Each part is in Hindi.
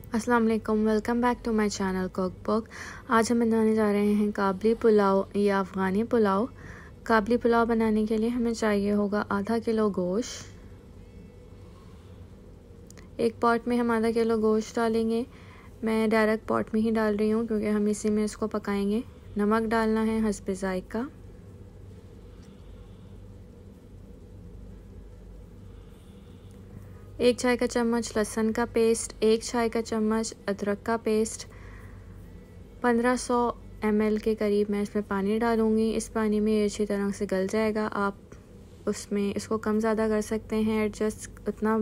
अस्सलाम वालेकुम, welcome back to my channel cook book. आज हम बनाने जा रहे हैं काबली पुलाव या अफ़गानी पुलाव। काबली पुलाव बनाने के लिए हमें चाहिए होगा आधा किलो गोश्त। एक पॉट में हम आधा किलो गोश्त डालेंगे। मैं डायरेक्ट पॉट में ही डाल रही हूँ क्योंकि हम इसी में इसको पकाएंगे। नमक डालना है हस्बे ज़ायक़ा। एक चाय का चम्मच लहसुन का पेस्ट, एक चाय का चम्मच अदरक का पेस्ट, 1500 ml के करीब मैं इसमें पानी डालूँगी। इस पानी में ये अच्छी तरह से गल जाएगा। आप उसमें इसको कम ज़्यादा कर सकते हैं, एडजस्ट उतना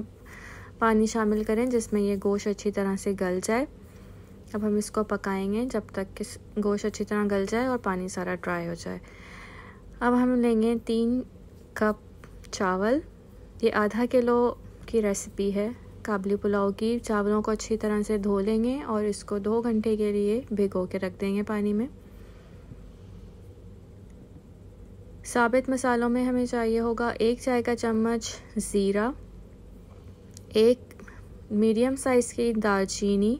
पानी शामिल करें जिसमें ये गोश्त अच्छी तरह से गल जाए। अब हम इसको पकाएंगे जब तक कि गोश्त अच्छी तरह गल जाए और पानी सारा ड्राई हो जाए। अब हम लेंगे 3 कप चावल। ये आधा किलो की रेसिपी है काबली पुलाव की। चावलों को अच्छी तरह से धो लेंगे और इसको 2 घंटे के लिए भिगो के रख देंगे पानी में। साबित मसालों में हमें चाहिए होगा 1 चाय का चम्मच ज़ीरा, 1 मीडियम साइज़ की दालचीनी,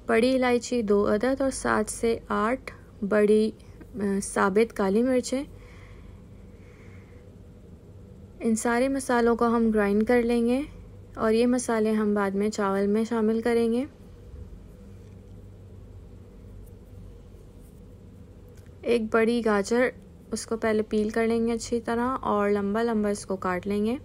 बड़ी इलायची 2 अदद और 7 से 8 बड़ी साबित काली मिर्चें। इन सारे मसालों को हम ग्राइंड कर लेंगे और ये मसाले हम बाद में चावल में शामिल करेंगे। एक बड़ी गाजर, उसको पहले पील कर लेंगे अच्छी तरह और लंबा लंबा इसको काट लेंगे।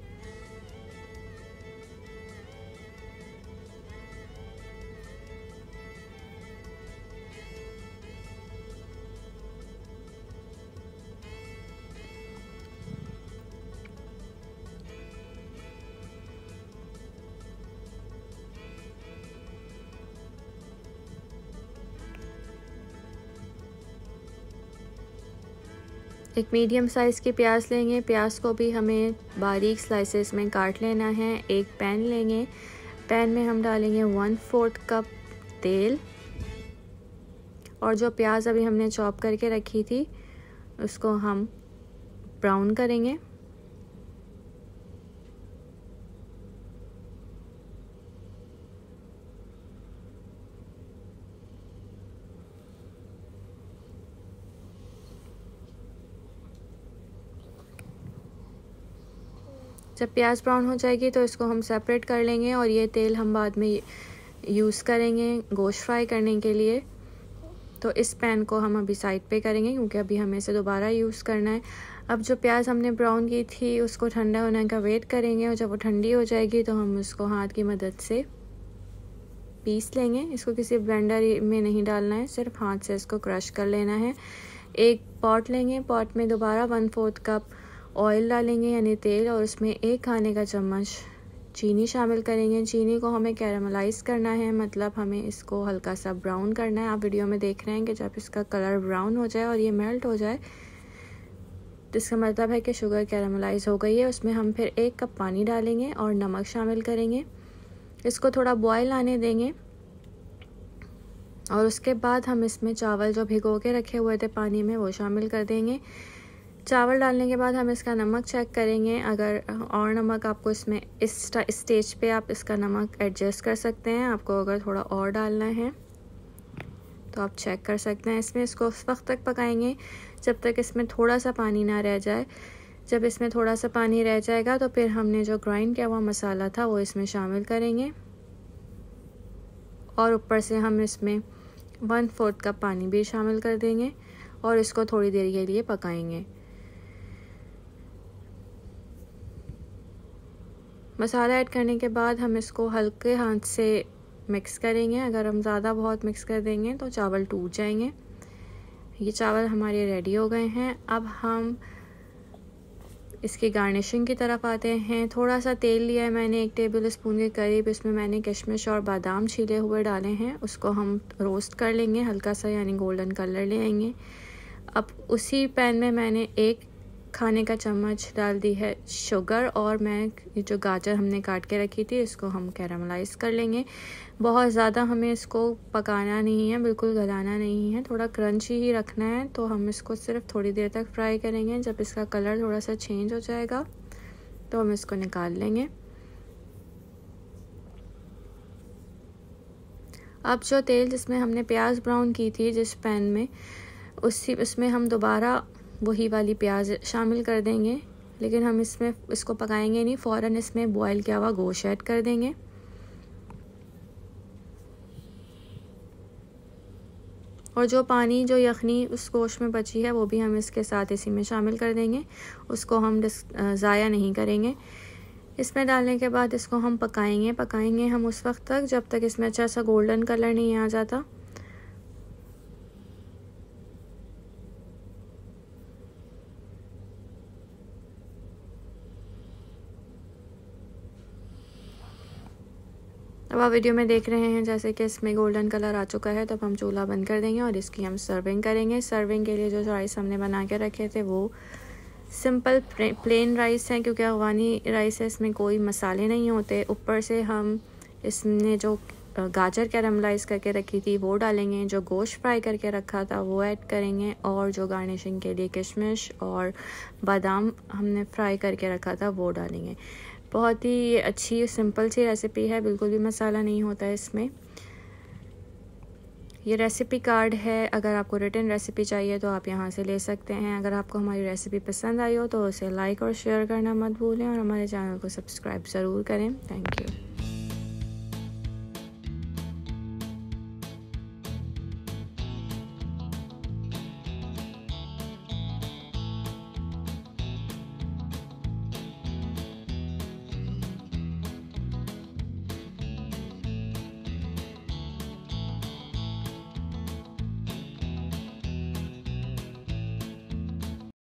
एक मीडियम साइज़ की प्याज लेंगे। प्याज को भी हमें बारीक स्लाइसेस में काट लेना है। एक पैन लेंगे। पैन में हम डालेंगे 1/4 कप तेल और जो प्याज अभी हमने चॉप करके रखी थी उसको हम ब्राउन करेंगे। जब प्याज ब्राउन हो जाएगी तो इसको हम सेपरेट कर लेंगे और ये तेल हम बाद में यूज़ करेंगे गोश्त फ्राई करने के लिए। तो इस पैन को हम अभी साइड पे करेंगे क्योंकि अभी हमें इसे दोबारा यूज़ करना है। अब जो प्याज हमने ब्राउन की थी उसको ठंडा होने का वेट करेंगे और जब वो ठंडी हो जाएगी तो हम उसको हाथ की मदद से पीस लेंगे। इसको किसी ब्लेंडर में नहीं डालना है, सिर्फ हाथ से इसको क्रश कर लेना है। एक पॉट लेंगे। पॉट में दोबारा 1/4 कप ऑयल डालेंगे यानी तेल और उसमें 1 खाने का चम्मच चीनी शामिल करेंगे। चीनी को हमें कैरामलाइज़ करना है, मतलब हमें इसको हल्का सा ब्राउन करना है। आप वीडियो में देख रहे हैं कि जब इसका कलर ब्राउन हो जाए और ये मेल्ट हो जाए तो इसका मतलब है कि शुगर कैरामलाइज़ हो गई है। उसमें हम फिर 1 कप पानी डालेंगे और नमक शामिल करेंगे। इसको थोड़ा बॉयल आने देंगे और उसके बाद हम इसमें चावल जो भिगो के रखे हुए थे पानी में वो शामिल कर देंगे। चावल डालने के बाद हम इसका नमक चेक करेंगे। अगर और नमक आपको इसमें इस स्टेज पे आप इसका नमक एडजस्ट कर सकते हैं। आपको अगर थोड़ा और डालना है तो आप चेक कर सकते हैं। इसमें इसको उस वक्त तक पकाएंगे जब तक इसमें थोड़ा सा पानी ना रह जाए। जब इसमें थोड़ा सा पानी रह जाएगा तो फिर हमने जो ग्राइंड किया हुआ मसाला था वो इसमें शामिल करेंगे और ऊपर से हम इसमें 1/4 कप पानी भी शामिल कर देंगे और इसको थोड़ी देर के लिए पकाएंगे। मसाला ऐड करने के बाद हम इसको हल्के हाथ से मिक्स करेंगे। अगर हम ज़्यादा बहुत मिक्स कर देंगे तो चावल टूट जाएंगे। ये चावल हमारे रेडी हो गए हैं। अब हम इसकी गार्निशिंग की तरफ आते हैं। थोड़ा सा तेल लिया है मैंने 1 टेबल स्पून के करीब। इसमें मैंने किशमिश और बादाम छीले हुए डाले हैं। उसको हम रोस्ट कर लेंगे हल्का सा, यानी गोल्डन कलर ले आएंगे। अब उसी पैन में मैंने 1 खाने का चम्मच डाल दी है शुगर और मैं ये जो गाजर हमने काट के रखी थी इसको हम कैरामलाइज़ कर लेंगे। बहुत ज़्यादा हमें इसको पकाना नहीं है, बिल्कुल गलाना नहीं है, थोड़ा क्रंची ही रखना है। तो हम इसको सिर्फ थोड़ी देर तक फ्राई करेंगे। जब इसका कलर थोड़ा सा चेंज हो जाएगा तो हम इसको निकाल लेंगे। अब जो तेल जिसमें हमने प्याज ब्राउन की थी जिस पैन में, उसमें हम दोबारा वही वाली प्याज शामिल कर देंगे, लेकिन हम इसको पकाएंगे नहीं, फ़ौरन इसमें बॉयल किया हुआ गोश्त ऐड कर देंगे। और जो पानी, जो यखनी उस गोश्त में बची है, वो भी हम इसके साथ इसी में शामिल कर देंगे। उसको हम ज़ाया नहीं करेंगे। इसमें डालने के बाद इसको हम पकाएंगे हम उस वक्त तक जब तक इसमें अच्छा सा गोल्डन कलर नहीं आ जाता। अब आप वीडियो में देख रहे हैं जैसे कि इसमें गोल्डन कलर आ चुका है, तो अब हम चूल्हा बंद कर देंगे और इसकी हम सर्विंग करेंगे। सर्विंग के लिए जो राइस हमने बना के रखे थे वो सिंपल प्लेन राइस है, क्योंकि अफगानी राइस है, इसमें कोई मसाले नहीं होते। ऊपर से हम इसमें जो गाजर कैरमलाइज करके रखी थी वो डालेंगे, जो गोश्त फ्राई करके रखा था वो ऐड करेंगे, और जो गार्निशिंग के लिए किशमिश और बादाम हमने फ्राई करके रखा था वो डालेंगे। बहुत ही अच्छी सिंपल सी रेसिपी है, बिल्कुल भी मसाला नहीं होता है इसमें। ये रेसिपी कार्ड है, अगर आपको रिटन रेसिपी चाहिए तो आप यहाँ से ले सकते हैं। अगर आपको हमारी रेसिपी पसंद आई हो तो उसे लाइक और शेयर करना मत भूलें, और हमारे चैनल को सब्सक्राइब ज़रूर करें। Thank you.